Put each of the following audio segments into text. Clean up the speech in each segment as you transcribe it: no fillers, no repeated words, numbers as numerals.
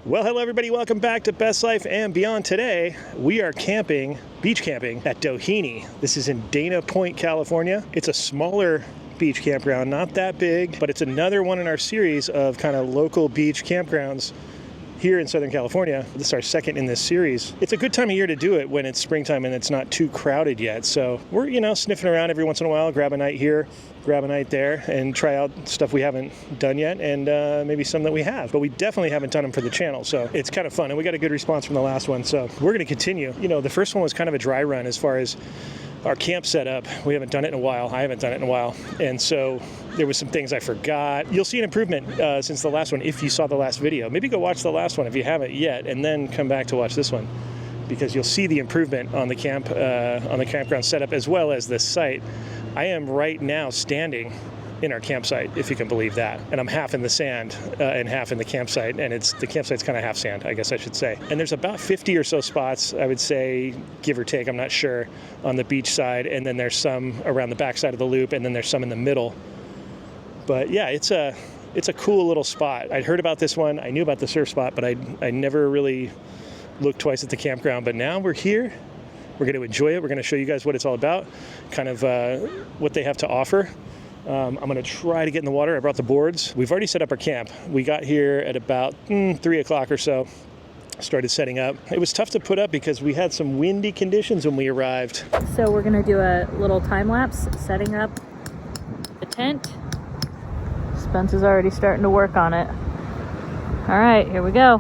Well, hello everybody, welcome back to Best Life and Beyond. Today, we are camping, beach camping at Doheney. This is in Dana Point, California. It's a smaller beach campground, not that big, but it's another one in our series of kind of local beach campgrounds here in Southern California. This is our second in this series. It's a good time of year to do it when it's springtime and it's not too crowded yet. So we're, sniffing around every once in a while, grab a night here, grab a night there, and try out stuff we haven't done yet, and maybe some that we have. But we definitely haven't done them for the channel, so it's kind of fun. And we got a good response from the last one, so we're going to continue. The first one was kind of a dry run as far as our camp setup. We haven't done it in a while. I haven't done it in a while. And so there was some things I forgot. You'll see an improvement since the last one if you saw the last video. Maybe go watch the last one if you haven't yet, and then come back to watch this one, because you'll see the improvement on the campground setup as well as this site. I am right now standing in our campsite, if you can believe that. And I'm half in the sand and half in the campsite, and the campsite's kind of half sand, I guess I should say. And there's about 50 or so spots, I would say, give or take, I'm not sure, on the beach side, and then there's some around the back side of the loop, and then there's some in the middle. But yeah, it's a cool little spot. I'd heard about this one, I knew about the surf spot, but I never really looked twice at the campground. But now we're here. We're going to enjoy it. We're going to show you guys what it's all about, kind of what they have to offer. I'm going to try to get in the water. I brought the boards. We've already set up our camp. We got here at about 3 o'clock or so, started setting up. It was tough to put up because we had some windy conditions when we arrived. So we're going to do a little time lapse setting up the tent. Spence is already starting to work on it. All right, here we go.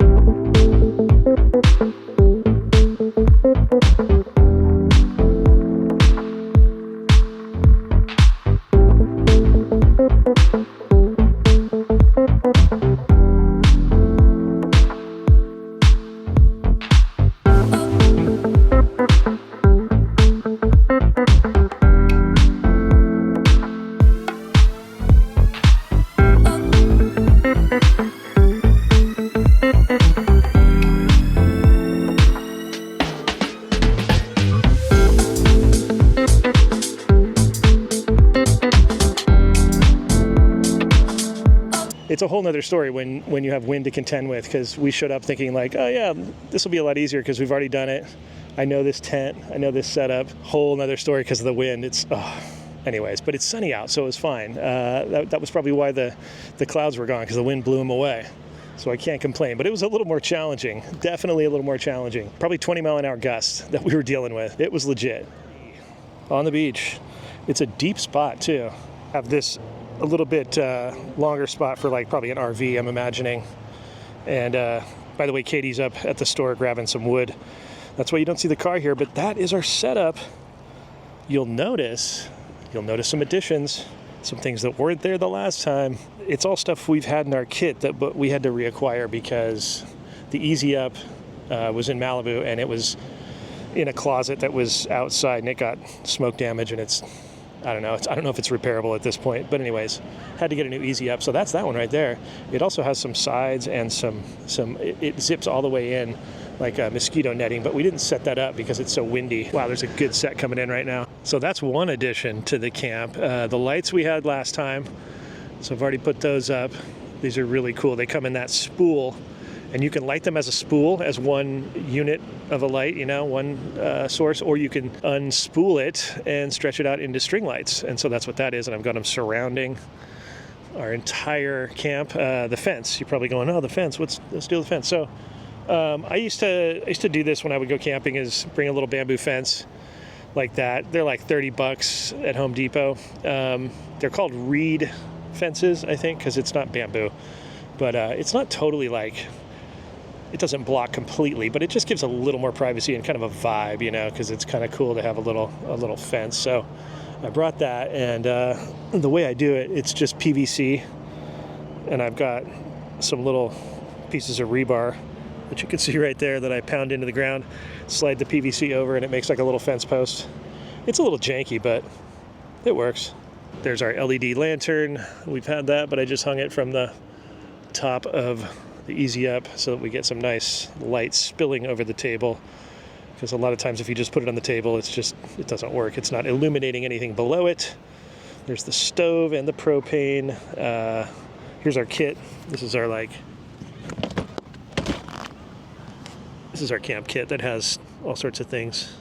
It's a whole nother story when you have wind to contend with, because we showed up thinking like, oh yeah, this will be a lot easier because we've already done it. I know this tent, I know this setup. Whole nother story because of the wind. Anyways, but it's sunny out, so it was fine. That was probably why the clouds were gone, because the wind blew them away. So I can't complain, but it was a little more challenging. Definitely a little more challenging. Probably 20-mile-an-hour gusts that we were dealing with. It was legit. On the beach. It's a deep spot too. Have this a little bit longer spot for like probably an RV, I'm imagining. And by the way, Katie's up at the store grabbing some wood. That's why you don't see the car here, but that is our setup. You'll notice some additions, some things that weren't there the last time. It's all stuff we've had in our kit but we had to reacquire because the Easy Up was in Malibu, and it was in a closet that was outside, and it got smoke damage, and I don't know if it's repairable at this point, but anyways, had to get a new Easy Up. So that's that one right there. It also has some sides and it zips all the way in like mosquito netting, but we didn't set that up because it's so windy. Wow, there's a good set coming in right now. So that's one addition to the camp. The lights we had last time, so I've already put those up. These are really cool. They come in that spool, and you can light them as a spool, as one unit of a light, one source, or you can unspool it and stretch it out into string lights. And so that's what that is, and I've got them surrounding our entire camp. The fence, you're probably going, oh, the fence, let's do the fence. So I used to do this when I would go camping, is bring a little bamboo fence like that. They're like $30 at Home Depot. They're called reed fences, I think, because it's not bamboo, but it's not totally like, it doesn't block completely, but it just gives a little more privacy and kind of a vibe, because it's kind of cool to have a little fence. So I brought that, and the way I do it, it's just PVC, and I've got some little pieces of rebar that you can see right there that I pound into the ground, slide the PVC over, and it makes like a little fence post. It's a little janky, but it works. There's our LED lantern. We've had that, but I just hung it from the top of the Easy Up so that we get some nice light spilling over the table, because a lot of times if you just put it on the table, it doesn't work. It's not illuminating anything below it. There's the stove and the propane. Here's our kit. This is our This is our camp kit that has all sorts of things,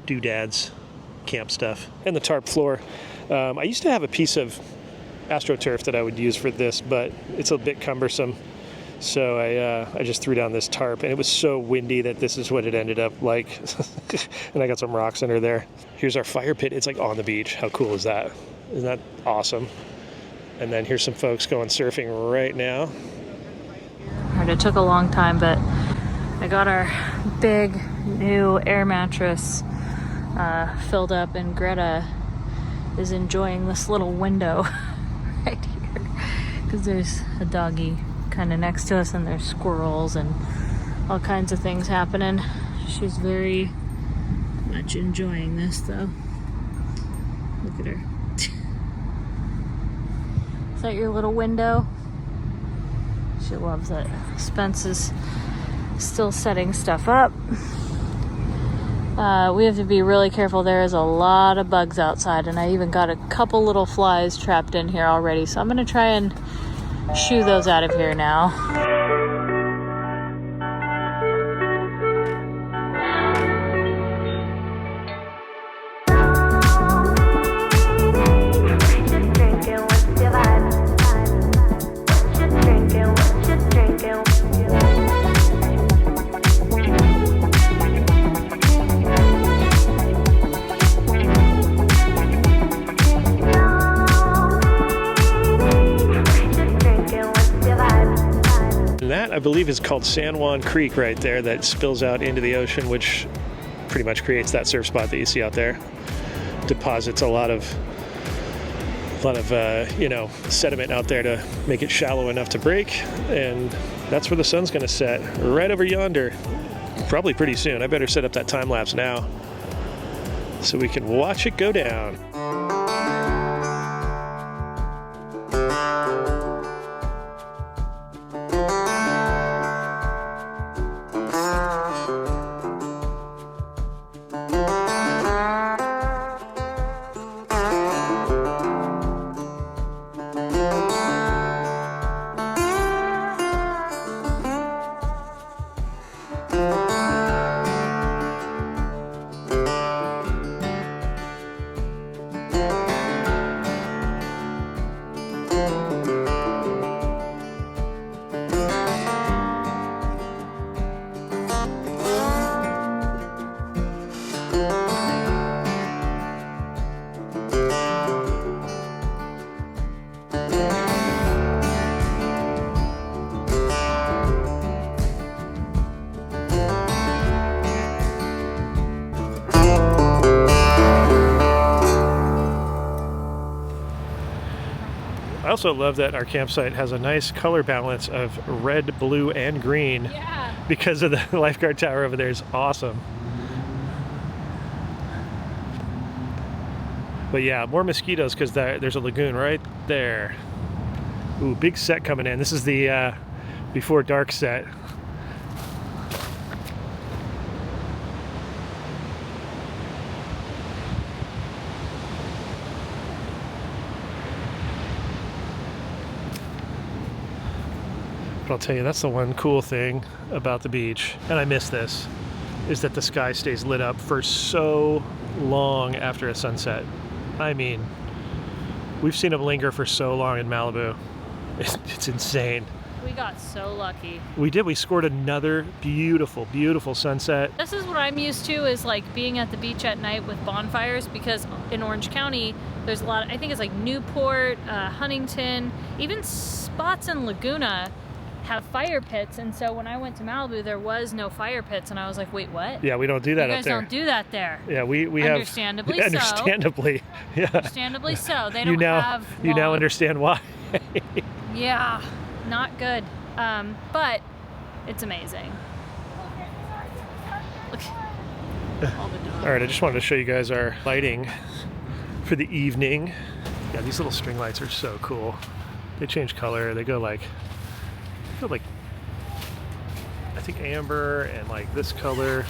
doodads, camp stuff, and the tarp floor. I used to have a piece of AstroTurf that I would use for this, but it's a bit cumbersome. So I just threw down this tarp, and it was so windy that this is what it ended up like. And I got some rocks under there. Here's our fire pit. It's like on the beach. How cool is that? Isn't that awesome? And then here's some folks going surfing right now. It took a long time, but I got our big new air mattress filled up, and Greta is enjoying this little window right here because there's a doggy kind of next to us, and there's squirrels and all kinds of things happening. She's very much enjoying this though. Look at her. Is that your little window? She loves it. Spence is still setting stuff up. We have to be really careful. There is a lot of bugs outside, and I even got a couple little flies trapped in here already, so I'm gonna try and shoo those out of here now. I believe is called San Juan Creek right there, that spills out into the ocean, which pretty much creates that surf spot that you see out there. Deposits a lot of sediment out there to make it shallow enough to break, and that's where the sun's going to set, right over yonder, probably pretty soon. I better set up that time lapse now so we can watch it go down. I also love that our campsite has a nice color balance of red, blue, and green. Yeah. Because of the lifeguard tower over there is awesome. But yeah, more mosquitoes because there's a lagoon right there. Ooh, big set coming in. This is the before dark set. But I'll tell you, that's the one cool thing about the beach, and I miss this, is that the sky stays lit up for so long after a sunset. I mean, we've seen them linger for so long in Malibu. It's insane. We got so lucky. We did. We scored another beautiful, beautiful sunset. This is what I'm used to, is like being at the beach at night with bonfires, because in Orange County, there's a lot, I think it's like Newport, Huntington, even spots in Laguna have fire pits, and so when I went to Malibu there was no fire pits, and I was like, wait, what? Yeah, we don't do that you up guys there. don't do that there. Yeah, we understandably have understandably, yeah. Understandably so. They don't have long, you now understand why. Yeah, not good. But it's amazing. Look. All the dogs. All right, I just wanted to show you guys our lighting for the evening. Yeah, these little string lights are so cool. They change color. They go like I think amber and like this color.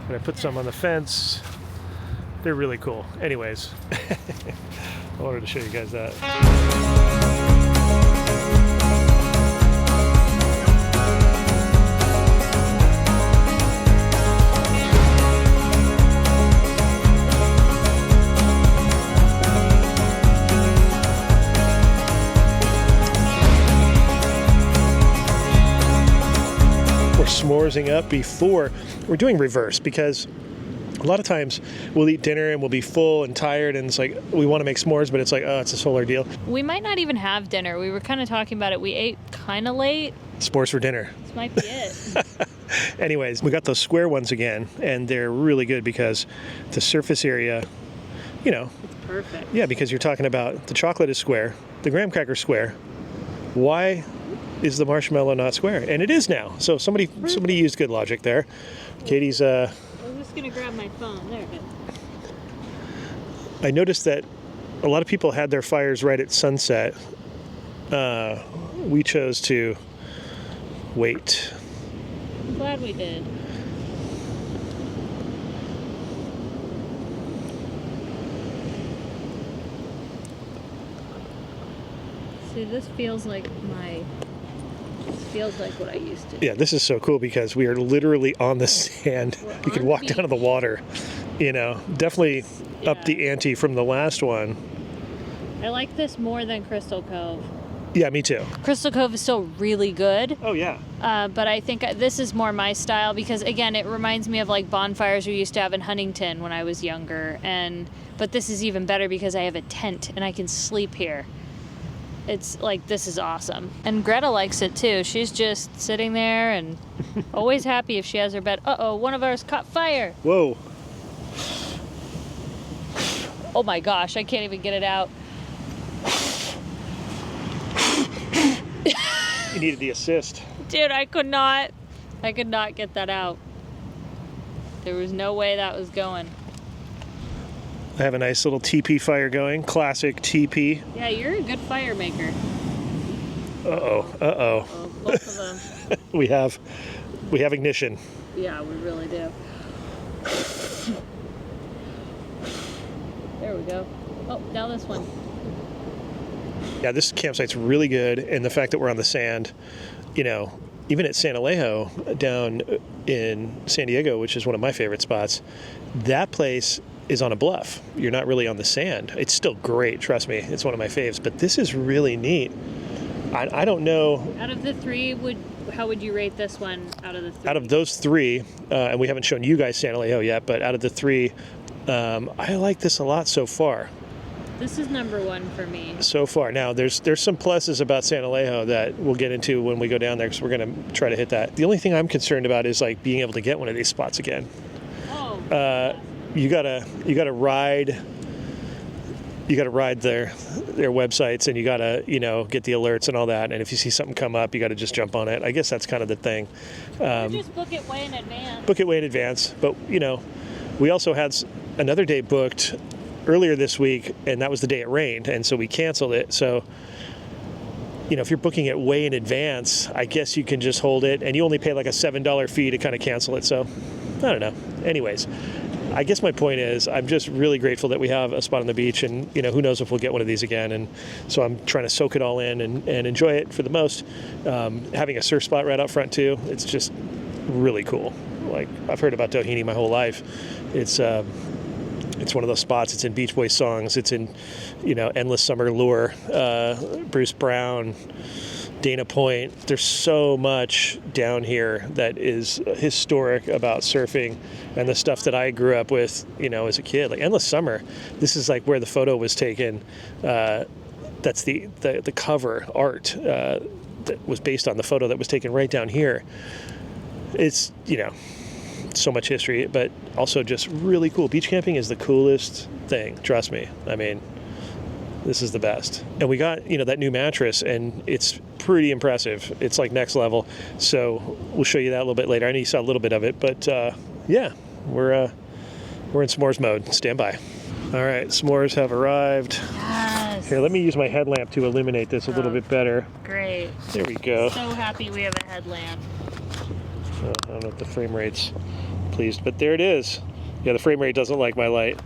But I put some on the fence. They're really cool. Anyways, I wanted to show you guys that. s'moresing up before. We're doing reverse because a lot of times we'll eat dinner and we'll be full and tired and it's like we want to make s'mores, but it's like, oh, it's a solar deal. We might not even have dinner. We were kind of talking about it. We ate kind of late. S'mores for dinner. This might be it. Anyways, we got those square ones again, and they're really good because the surface area, you know. It's perfect. Yeah, because you're talking about the chocolate is square, the graham cracker square. Why is the marshmallow not square? And it is now. So somebody used good logic there. Katie's I'm just going to grab my phone. There it is. I noticed that a lot of people had their fires right at sunset. We chose to wait. I'm glad we did. See, this feels like what I used to do. Yeah, this is so cool because we are literally on the sand. You can walk down to the water. You know, definitely up the ante from the last one. I like this more than Crystal Cove. Yeah, me too. Crystal Cove is still really good. Oh, yeah. But I think this is more my style because, again, it reminds me of like bonfires we used to have in Huntington when I was younger. But this is even better because I have a tent and I can sleep here. It's like, this is awesome. And Greta likes it too. She's just sitting there and always happy if she has her bed. Uh-oh, one of ours caught fire. Whoa. Oh my gosh, I can't even get it out. You needed the assist. Dude, I could not get that out. There was no way that was going. I have a nice little TP fire going. Classic TP. Yeah, you're a good fire maker. Uh-oh. Oh, both of them. We have ignition. Yeah, we really do. There we go. Oh, now this one. Yeah, this campsite's really good, and the fact that we're on the sand, you know, even at San Alejo down in San Diego, which is one of my favorite spots, that place is on a bluff. You're not really on the sand. It's still great, trust me. It's one of my faves, but this is really neat. I don't know. Out of the three, how would you rate this one out of the three? Out of those three, and we haven't shown you guys San Alejo yet, but out of the three, I like this a lot so far. This is number one for me. So far. Now, there's some pluses about San Alejo that we'll get into when we go down there because we're going to try to hit that. The only thing I'm concerned about is like being able to get one of these spots again. Oh. You gotta ride their websites, and you gotta get the alerts and all that. And if you see something come up, you gotta just jump on it. I guess that's kind of the thing. Or just book it way in advance. Book it way in advance. But we also had another day booked earlier this week, and that was the day it rained, and so we canceled it. So, if you're booking it way in advance, I guess you can just hold it, and you only pay like a $7 fee to kind of cancel it. So, I don't know. Anyways, I guess my point is I'm just really grateful that we have a spot on the beach, and who knows if we'll get one of these again. And so I'm trying to soak it all in and enjoy it for the most. Having a surf spot right out front too, it's just really cool. Like, I've heard about Doheney my whole life. It's one of those spots. It's in Beach Boys songs. It's in, Endless Summer Lure, Bruce Brown, Dana Point. There's so much down here that is historic about surfing and the stuff that I grew up with, as a kid. Like Endless Summer, this is like where the photo was taken. That's the cover art that was based on the photo that was taken right down here. It's, so much history, but also just really cool. Beach camping is the coolest thing, trust me. I mean, this is the best. And we got, that new mattress, and it's pretty impressive. It's like next level. So we'll show you that a little bit later. I know you saw a little bit of it, but yeah, we're in s'mores mode. Stand by. All right, s'mores have arrived. Yes. Here, let me use my headlamp to illuminate this a little bit better. Great. There we go. So happy we have a headlamp. I don't know if the frame rate's pleased, but there it is. Yeah, the frame rate doesn't like my light.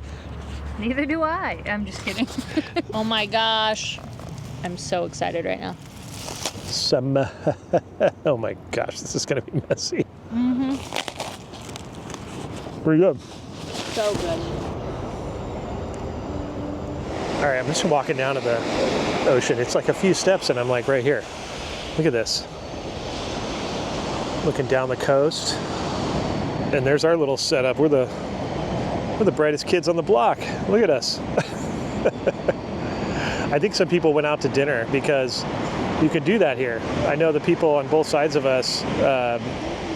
Neither do I. I'm just kidding. Oh my gosh. I'm so excited right now. Oh my gosh, this is going to be messy. Mm-hmm. Pretty good. So good. All right, I'm just walking down to the ocean. It's like a few steps and I'm like right here. Look at this. looking down the coast. And there's our little setup. We're the brightest kids on the block. Look at us. I think some people went out to dinner because you could do that here. I know the people on both sides of us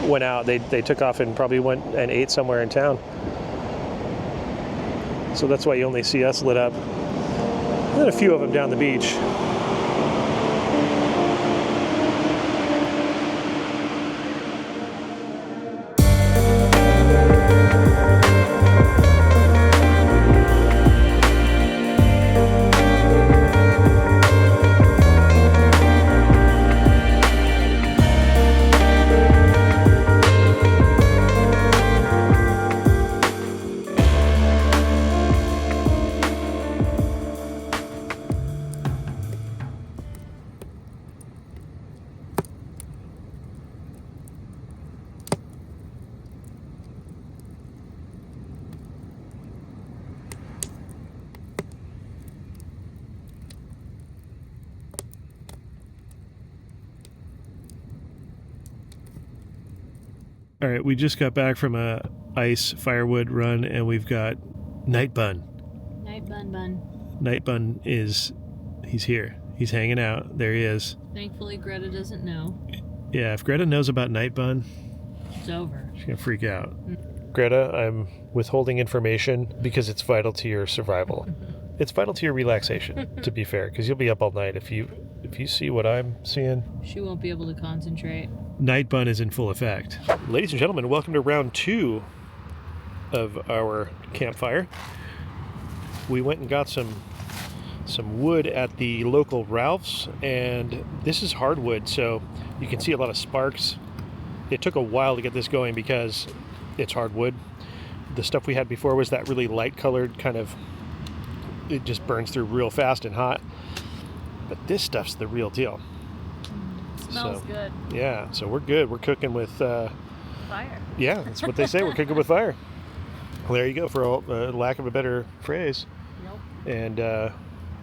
went out. They took off and probably went and ate somewhere in town. So that's why you only see us lit up. And then a few of them down the beach. All right, we just got back from a ice firewood run, and we've got Night Bun. Night Bun. Night Bun he's here. He's hanging out. There he is. Thankfully, Greta doesn't know. Yeah, if Greta knows about Night Bun, it's over. She's going to freak out. Greta, I'm withholding information because it's vital to your survival. It's vital to your relaxation, to be fair, because you'll be up all night if you see what I'm seeing. She won't be able to concentrate. Night Bun is in full effect. Ladies and gentlemen, welcome to round 2 of our campfire. We went and got some wood at the local Ralph's, and this is hardwood, so you can see a lot of sparks. It took a while to get this going because it's hardwood. The stuff we had before was that really light colored kind of, it just burns through real fast and hot. But this stuff's the real deal. Smells good. Yeah, so we're good. We're cooking with fire. Yeah, that's what they say. We're cooking with fire. Well, there you go, for lack of a better phrase. Yep. And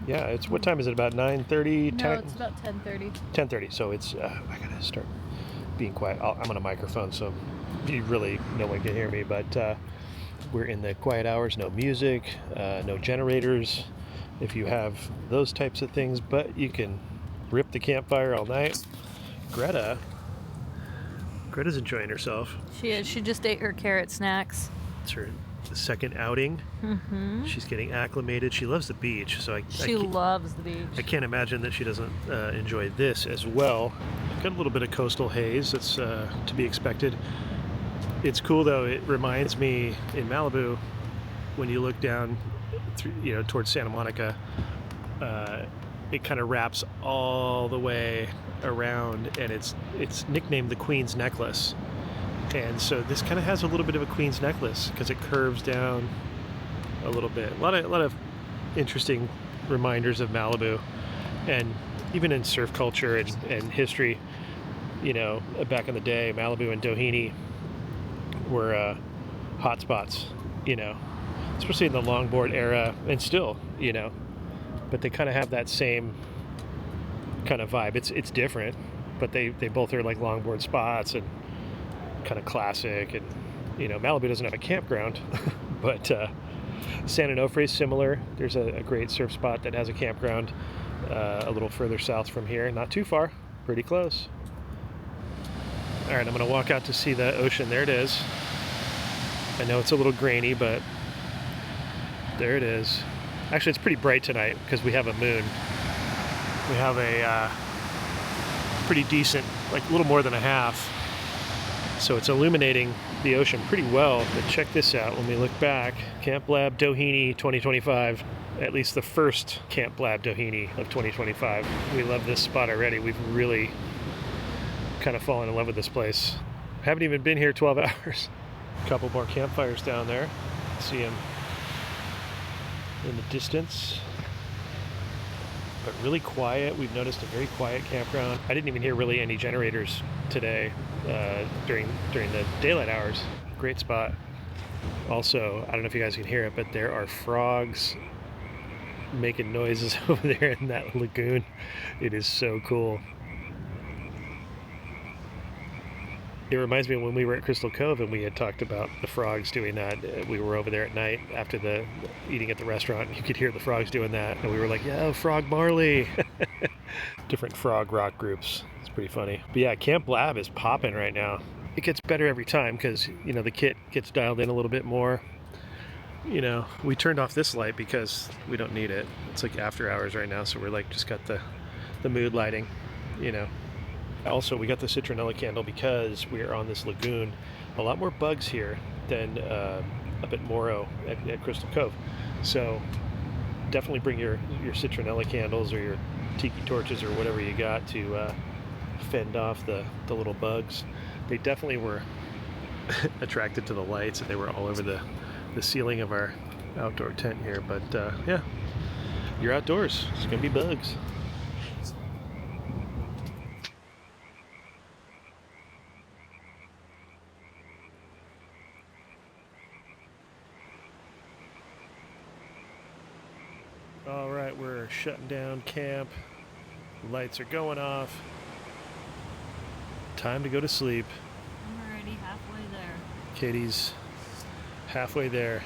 yeah, it's, what time is it? About 9:30? No, it's about 10:30. 10:30. So it's I gotta start being quiet. I'm on a microphone, so you really no one can hear me. But we're in the quiet hours. No music, no generators. If you have those types of things, but you can rip the campfire all night. Greta's enjoying herself. She is. She just ate her carrot snacks. It's her second outing. Mm-hmm. She's getting acclimated. She loves the beach, so she loves the beach. I can't imagine that she doesn't enjoy this as well. Got a little bit of coastal haze. That's to be expected. It's cool though. It reminds me in Malibu, when you look down, towards Santa Monica, it kind of wraps all the way around, and it's nicknamed the Queen's Necklace. And so this kind of has a little bit of a Queen's Necklace because it curves down a little bit. A lot of interesting reminders of Malibu, and even in surf culture and history. Back in the day, Malibu and Doheney were hot spots. Especially in the longboard era, and still, but they kind of have that same kind of vibe. It's different, but they both are like longboard spots and kind of classic. And Malibu doesn't have a campground, but San Onofre is similar. There's a great surf spot that has a campground a little further south from here, not too far, pretty close. All right, I'm going to walk out to see the ocean. There it is. I know it's a little grainy, but there it is. Actually, it's pretty bright tonight because we have a moon. We have a pretty decent, like a little more than a half. So it's illuminating the ocean pretty well. But check this out when we look back. Camp Lab Doheney 2025. At least the first Camp Lab Doheney of 2025. We love this spot already. We've really kind of fallen in love with this place. Haven't even been here 12 hours. A couple more campfires down there. See them in the distance, but really quiet. We've noticed a very quiet campground. I didn't even hear really any generators today during the daylight hours. Great spot. Also, I don't know if you guys can hear it, but there are frogs making noises over there in that lagoon. It is so cool. It reminds me of when we were at Crystal Cove and we had talked about the frogs doing that. We were over there at night after the eating at the restaurant, and you could hear the frogs doing that, and we were like, "Yeah, Frog Marley." Different frog rock groups. It's pretty funny. But yeah, Camp Lab is popping right now. It gets better every time because, you know, the kit gets dialed in a little bit more. You know, we turned off this light because we don't need it. It's like after hours right now, so we're like just got the mood lighting, you know. Also, we got the citronella candle because we're on this lagoon. A lot more bugs here than up at Morrow at Crystal Cove. So definitely bring your citronella candles or your tiki torches or whatever you got to fend off the little bugs. They definitely were attracted to the lights, and they were all over the ceiling of our outdoor tent here. But yeah, you're outdoors. It's gonna be bugs. All right, we're shutting down camp. Lights are going off. Time to go to sleep. I'm already halfway there. Katie's halfway there.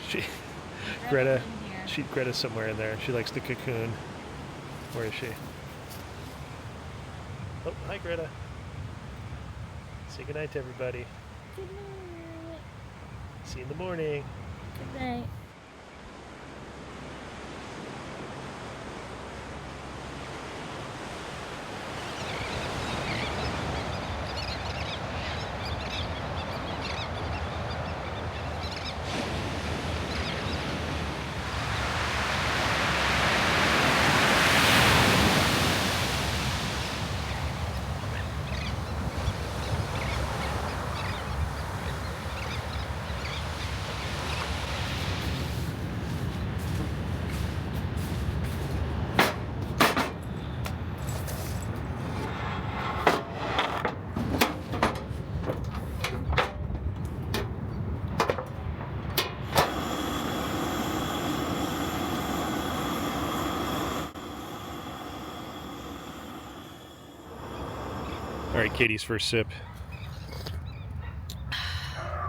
Greta's somewhere in there. She likes the cocoon. Where is she? Oh, hi Greta. Say goodnight to everybody. Good night. See you in the morning. Good night. All right, Katie's first sip.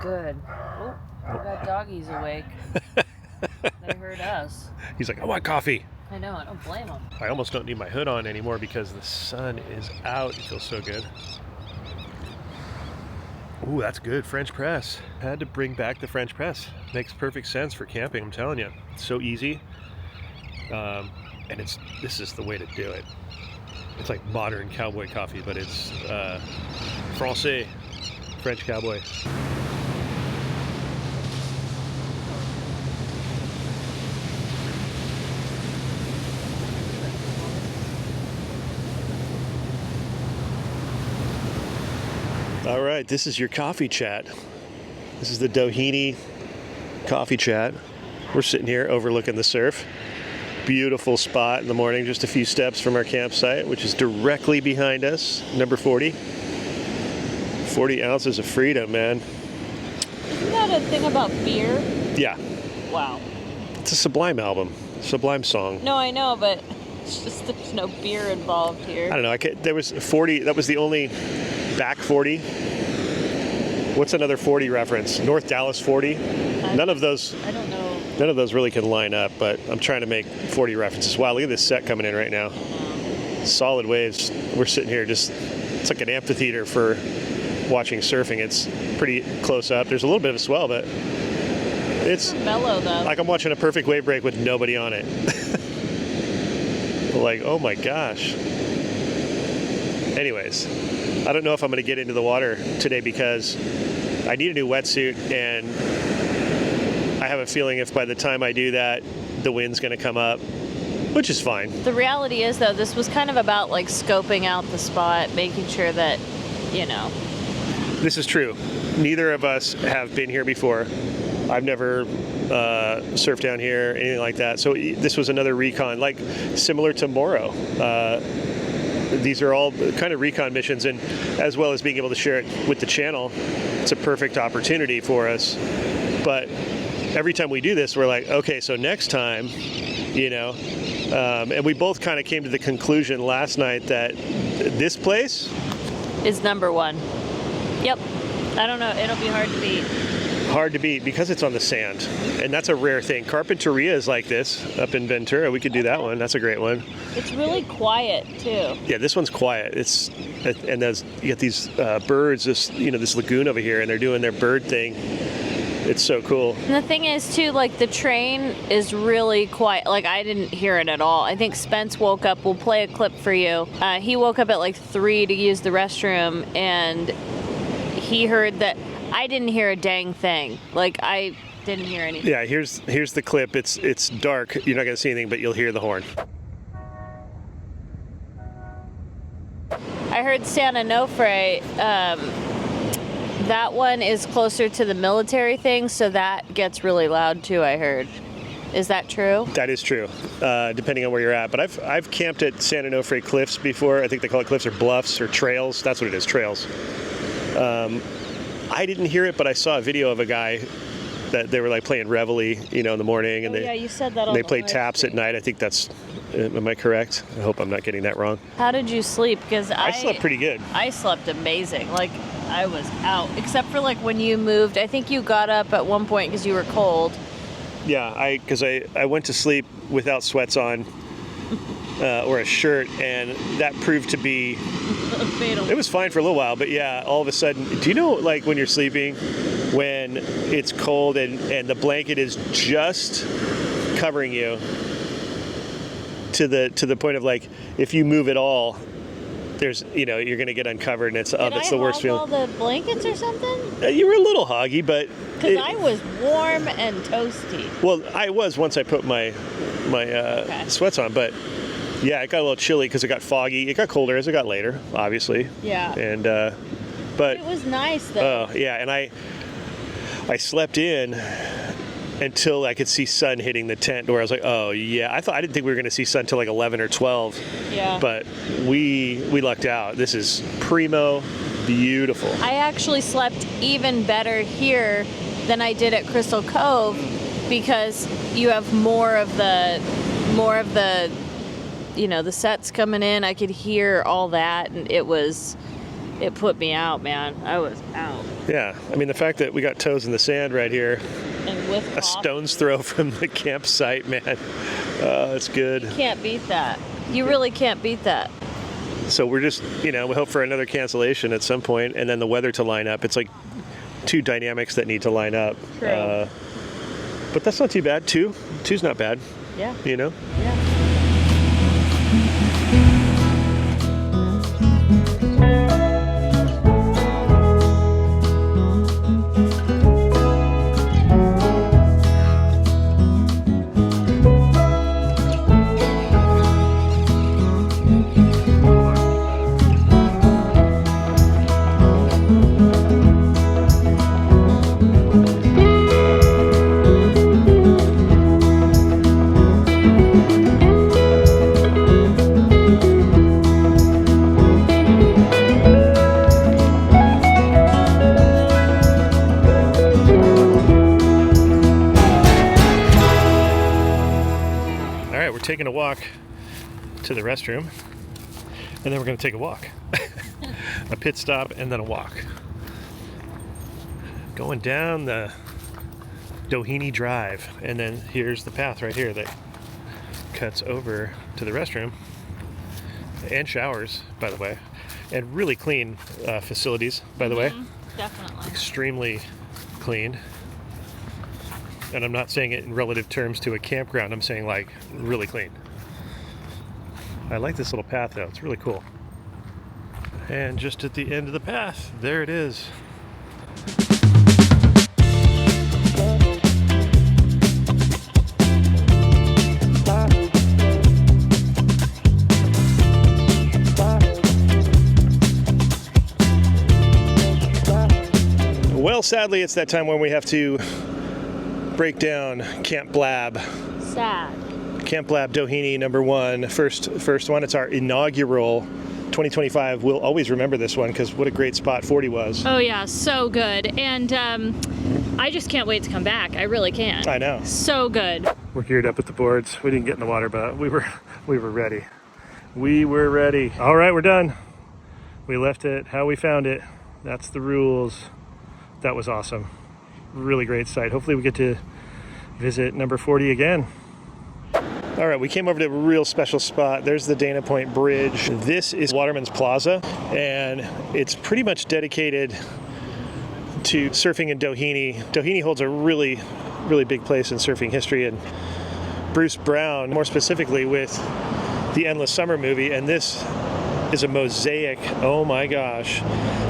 Good. Oh, we got doggies awake. They heard us. He's like, I want coffee. I know, I don't blame them. I almost don't need my hood on anymore because the sun is out. It feels so good. Ooh, that's good. French press. Had to bring back the French press. Makes perfect sense for camping, I'm telling you. It's so easy. And this is the way to do it. It's like modern cowboy coffee, but it's Francais, French cowboy. All right, this is your coffee chat. This is the Doheney coffee chat. We're sitting here overlooking the surf. Beautiful spot in the morning, just a few steps from our campsite, which is directly behind us, number 40. 40 ounces of freedom, man. Isn't that a thing about beer? Yeah. Wow. It's a Sublime album, Sublime song. No, I know, but it's just there's no beer involved here. I don't know, there was 40, that was the only back 40. What's another 40 reference? North Dallas 40? None of those. I don't know. None of those really can line up, but I'm trying to make 40 references. Wow, look at this set coming in right now. Solid waves. We're sitting here it's like an amphitheater for watching surfing. It's pretty close up. There's a little bit of a swell, but it's mellow though. Like I'm watching a perfect wave break with nobody on it. Like, oh my gosh. Anyways, I don't know if I'm going to get into the water today because I need a new wetsuit, and I have a feeling if by the time I do that, the wind's going to come up, which is fine. The reality is, though, this was kind of about like scoping out the spot, making sure that, you know. This is true. Neither of us have been here before. I've never surfed down here, anything like that. So this was another recon, like similar to Morrow. These are all kind of recon missions, and as well as being able to share it with the channel, it's a perfect opportunity for us. But every time we do this, we're like, okay, so next time, you know, and we both kind of came to the conclusion last night that this place is number one. Yep. I don't know. It'll be hard to beat. Hard to beat because it's on the sand, and that's a rare thing. Carpinteria is like this up in Ventura. We could do that one. That's a great one. It's really quiet too. Yeah, this one's quiet. And there's, you get these birds, this lagoon over here, and they're doing their bird thing. It's so cool. And the thing is too, like the train is really quiet. Like I didn't hear it at all. I think Spence woke up. We'll play a clip for you. He woke up at like 3 to use the restroom, and he heard that. I didn't hear a dang thing. Like I didn't hear anything. Yeah, here's the clip. It's dark. You're not gonna see anything, but you'll hear the horn. I heard San Onofre. That one is closer to the military thing, so that gets really loud too. I heard. Is that true? That is true, depending on where you're at. But I've camped at San Onofre Cliffs before. I think they call it cliffs or bluffs or trails. That's what it is, trails. I didn't hear it, but I saw a video of a guy that they were like playing Reveille, in the morning, and you said that. they played taps at night. I think that's. Am I correct? I hope I'm not getting that wrong. How did you sleep? Because I slept pretty good. I slept amazing. Like I was out, except for like when you moved. I think you got up at one point because you were cold. Yeah, because I went to sleep without sweats on. Or a shirt, and that proved to be fatal. It was fine for a little while, but yeah, all of a sudden, do you know like when you're sleeping, when it's cold and the blanket is just covering you to the point of like if you move at all, there's you're gonna get uncovered, and it's the worst feeling. Did I hog all the blankets or something? You were a little hoggy, but because I was warm and toasty. Well, I was once I put my sweats on, but. Yeah, it got a little chilly because it got foggy. It got colder as it got later, obviously. Yeah. And but it was nice though. Oh yeah, and I slept in until I could see sun hitting the tent, where I was like, oh yeah. I didn't think we were going to see sun till like 11 or 12. Yeah. But we lucked out. This is primo, beautiful. I actually slept even better here than I did at Crystal Cove because you have more of the the sets coming in. I could hear all that, and it put me out, man. I was out. Yeah, I mean the fact that we got toes in the sand right here, and with a stone's throw from the campsite, man. It's good. You can't beat that. You really can't beat that. So we're just, we hope for another cancellation at some point, and then the weather to line up. It's like two dynamics that need to line up. True. But that's not too bad. Two's not bad. Yeah. Yeah. Taking a walk to the restroom, and then we're going to take a walk. A pit stop and then a walk. Going down the Doheney Drive, and then here's the path right here that cuts over to the restroom and showers, by the way, and really clean facilities, by the way. Definitely. Extremely clean. And I'm not saying it in relative terms to a campground. I'm saying like really clean. I like this little path though. It's really cool. And just at the end of the path, there it is. Well, sadly, it's that time when we have to break down Camp Blab. Sad. Camp Blab Doheney #1, first one. It's our inaugural 2025. We'll always remember this one because what a great spot 40 was. Oh yeah, so good. And I just can't wait to come back. I really can. I know. So good. We're geared up at the boards. We didn't get in the water, but we were ready. We were ready. All right, we're done. We left it how we found it. That's the rules. that was awesome. Really great site. Hopefully we get to visit number 40 again. All right, we came over to a real special spot. There's the Dana Point Bridge. This is Watermans Plaza, and it's pretty much dedicated to surfing in Doheney. Doheney holds a really big place in surfing history, and Bruce Brown, more specifically with the Endless Summer movie, and this is a mosaic, oh my gosh,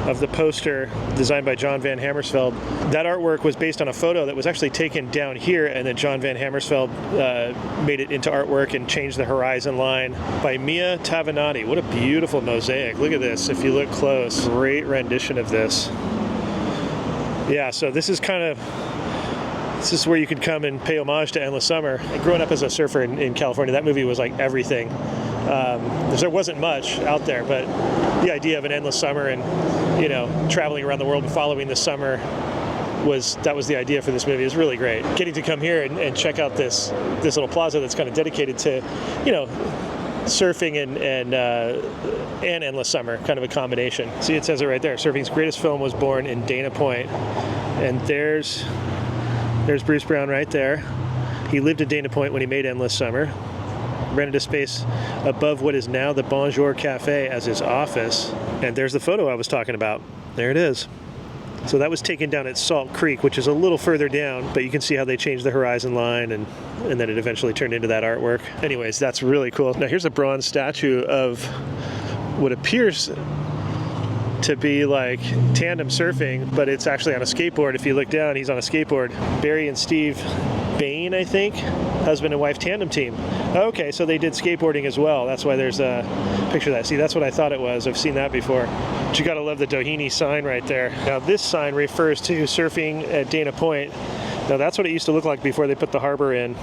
of the poster designed by John Van Hammersveld. That artwork was based on a photo that was actually taken down here, and then John Van Hammersveld made it into artwork and changed the horizon line by Mia Tavanati. What a beautiful mosaic. Look at this, if you look close. Great rendition of this. Yeah, so this is where you could come and pay homage to Endless Summer. And growing up as a surfer in California, that movie was like everything. There wasn't much out there, but the idea of an endless summer and, you know, traveling around the world and following the summer was the idea for this movie. It was really great. Getting to come here and check out this little plaza that's kind of dedicated to, you know, surfing and Endless Summer, kind of a combination. See, it says it right there. Surfing's greatest film was born in Dana Point. And there's Bruce Brown right there. He lived in Dana Point when he made Endless Summer. Rented a space above what is now the Bonjour Cafe as his office. And there's the photo I was talking about. There it is. So that was taken down at Salt Creek, which is a little further down, but you can see how they changed the horizon line and then it eventually turned into that artwork. Anyways, that's really cool. Now here's a bronze statue of what appears to be like tandem surfing, but it's actually on a skateboard. If you look down, he's on a skateboard. Barry and Steve Bain, I think, husband and wife tandem team. Okay, so they did skateboarding as well. That's why there's a picture of that. See, that's what I thought it was. I've seen that before. But you gotta love the Doheney sign right there. Now this sign refers to surfing at Dana Point. Now that's what it used to look like before they put the harbor in.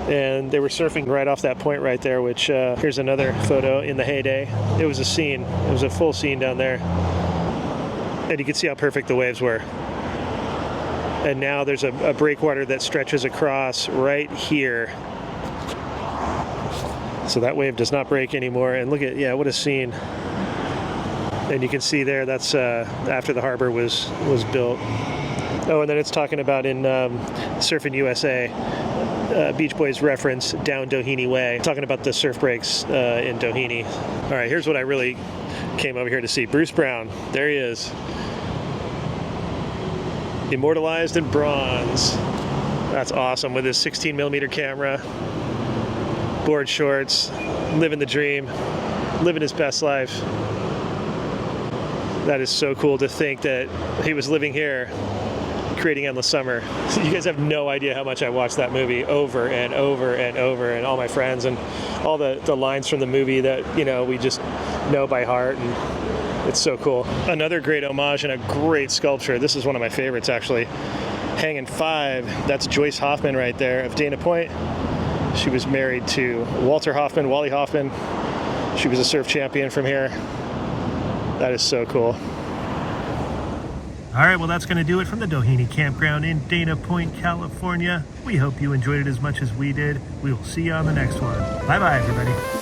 And they were surfing right off that point right there, which here's another photo in the heyday. It was a scene. It was a full scene down there. And you can see how perfect the waves were. And now there's a breakwater that stretches across right here. So that wave does not break anymore. And look at, yeah, what a scene. And you can see there, that's after the harbor was built. Oh, and then it's talking about in Surfing USA, Beach Boys reference Down Doheney Way, talking about the surf breaks in Doheney. All right, here's what I really came over here to see. Bruce Brown, there he is. Immortalized in bronze. That's awesome, with his 16mm camera, board shorts, living the dream, living his best life. That is so cool to think that he was living here creating Endless Summer. You guys have no idea how much I watched that movie over and over and over, and all my friends and all the lines from the movie that, you know, we just know by heart, and it's so cool. Another great homage and a great sculpture. This is one of my favorites, actually. Hanging 5, that's Joyce Hoffman right there of Dana Point. She was married to Walter Hoffman, Wally Hoffman. She was a surf champion from here. That is so cool. All right, well, that's going to do it from the Doheney Campground in Dana Point, California. We hope you enjoyed it as much as we did. We will see you on the next one. Bye-bye, everybody.